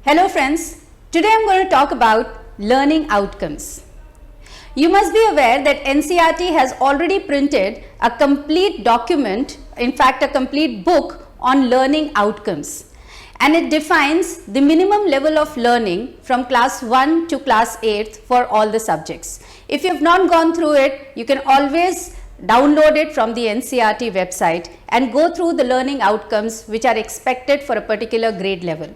Hello friends, today I'm going to talk about learning outcomes. You must be aware that NCERT has already printed a complete document, in fact a complete book on learning outcomes, and it defines the minimum level of learning from class 1 to class 8 for all the subjects. If you have not gone through it, you can always download it from the NCERT website and go through the learning outcomes which are expected for a particular grade level.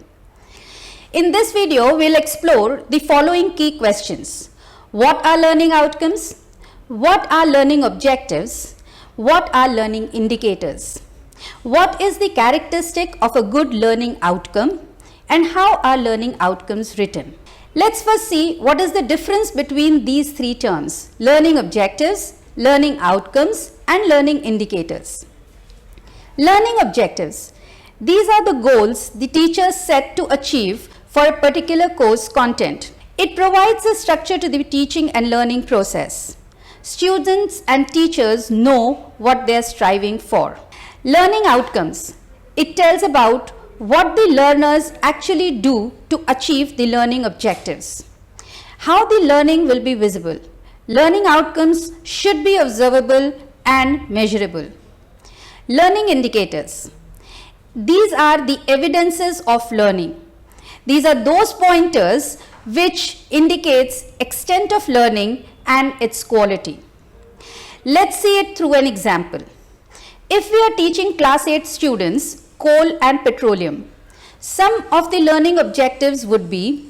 In this video, we'll explore the following key questions. What are learning outcomes? What are learning objectives? What are learning indicators? What is the characteristic of a good learning outcome? And how are learning outcomes written? Let's first see what is the difference between these three terms: learning objectives, learning outcomes, and learning indicators. Learning objectives. These are the goals the teachers set to achieve for a particular course content. It provides a structure to the teaching and learning process. Students and teachers know what they are striving for. Learning outcomes. It tells about what the learners actually do to achieve the learning objectives. How the learning will be visible. Learning outcomes should be observable and measurable. Learning indicators. These are the evidences of learning. These are those pointers which indicates extent of learning and its quality. Let's see it through an example. If we are teaching class 8 students coal and petroleum, some of the learning objectives would be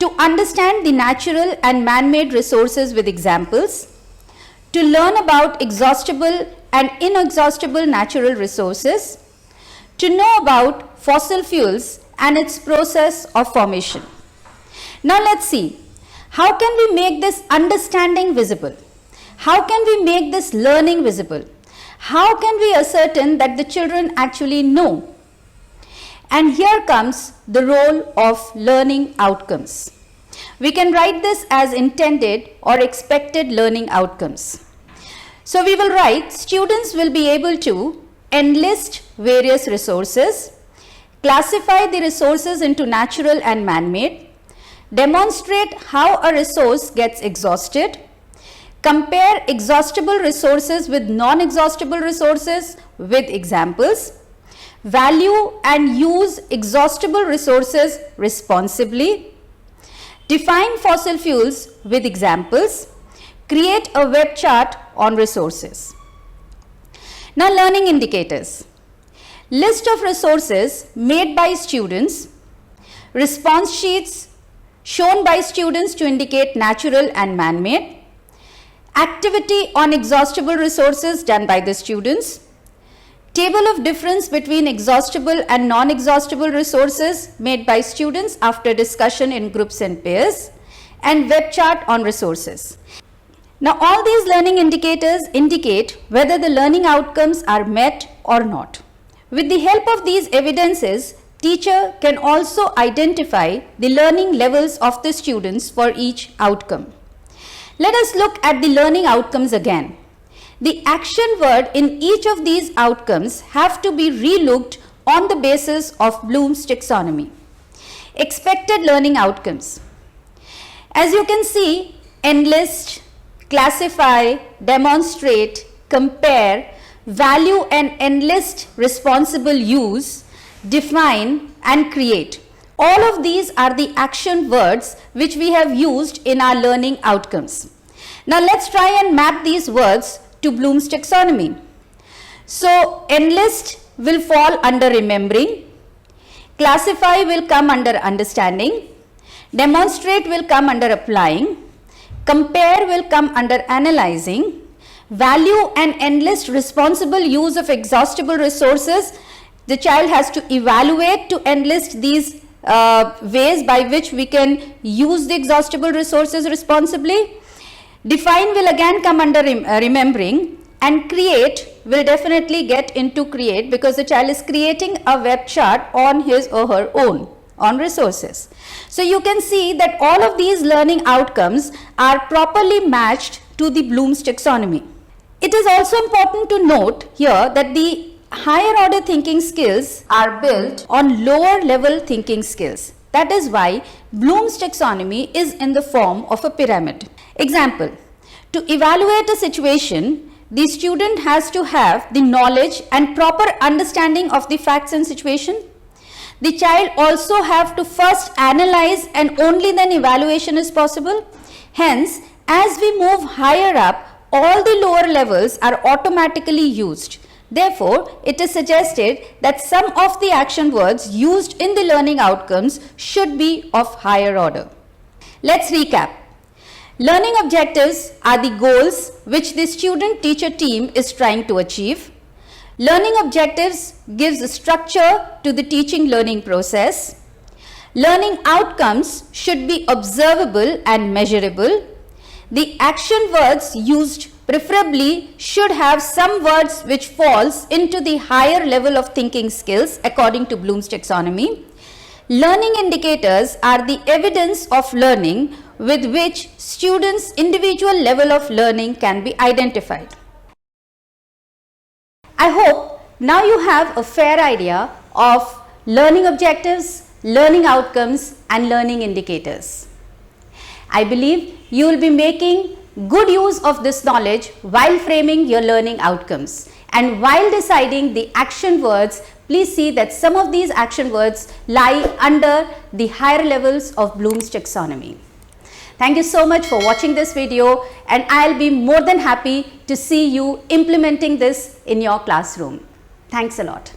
to understand the natural and man-made resources with examples, to learn about exhaustible and inexhaustible natural resources, to know about fossil fuels and its process of formation. Now let's see, how can we make this understanding visible? How can we make this learning visible? How can we ascertain that the children actually know? And here comes the role of learning outcomes. We can write this as intended or expected learning outcomes. So we will write, students will be able to enlist various resources, classify the resources into natural and man-made, demonstrate how a resource gets exhausted, compare exhaustible resources with non-exhaustible resources with examples, value and use exhaustible resources responsibly, define fossil fuels with examples, create a web chart on resources. Now learning indicators. List of resources made by students, response sheets shown by students to indicate natural and man-made, activity on exhaustible resources done by the students, table of difference between exhaustible and non-exhaustible resources made by students after discussion in groups and pairs, and web chart on resources. Now all these learning indicators indicate whether the learning outcomes are met or not. With the help of these evidences, teacher can also identify the learning levels of the students for each outcome. Let us look at the learning outcomes again. The action word in each of these outcomes have to be relooked on the basis of Bloom's taxonomy. Expected learning outcomes. As you can see, enlist, classify, demonstrate, compare, value and enlist responsible use, define and create. All of these are the action words which we have used in our learning outcomes. Now let's try and map these words to Bloom's taxonomy. So enlist will fall under remembering, classify will come under understanding, demonstrate will come under applying, compare will come under analyzing, value and enlist responsible use of exhaustible resources. The child has to evaluate to enlist these ways by which we can use the exhaustible resources responsibly. Define will again come under remembering, and create will definitely get into create because the child is creating a web chart on his or her own on resources. So you can see that all of these learning outcomes are properly matched to the Bloom's taxonomy. It is also important to note here that the higher order thinking skills are built on lower level thinking skills. That is why Bloom's taxonomy is in the form of a pyramid. Example, to evaluate a situation, the student has to have the knowledge and proper understanding of the facts and situation. The child also have to first analyze and only then evaluation is possible. Hence, as we move higher up, all the lower levels are automatically used. Therefore, it is suggested that some of the action words used in the learning outcomes should be of higher order. Let's recap. Learning objectives are the goals which the student-teacher team is trying to achieve. Learning objectives gives a structure to the teaching learning process. Learning outcomes should be observable and measurable. The action words used preferably should have some words which falls into the higher level of thinking skills according to Bloom's taxonomy. Learning indicators are the evidence of learning with which students' individual level of learning can be identified. I hope now you have a fair idea of learning objectives, learning outcomes and learning indicators. I believe you will be making good use of this knowledge while framing your learning outcomes. And while deciding the action words, please see that some of these action words lie under the higher levels of Bloom's taxonomy. Thank you so much for watching this video, and I'll be more than happy to see you implementing this in your classroom. Thanks a lot.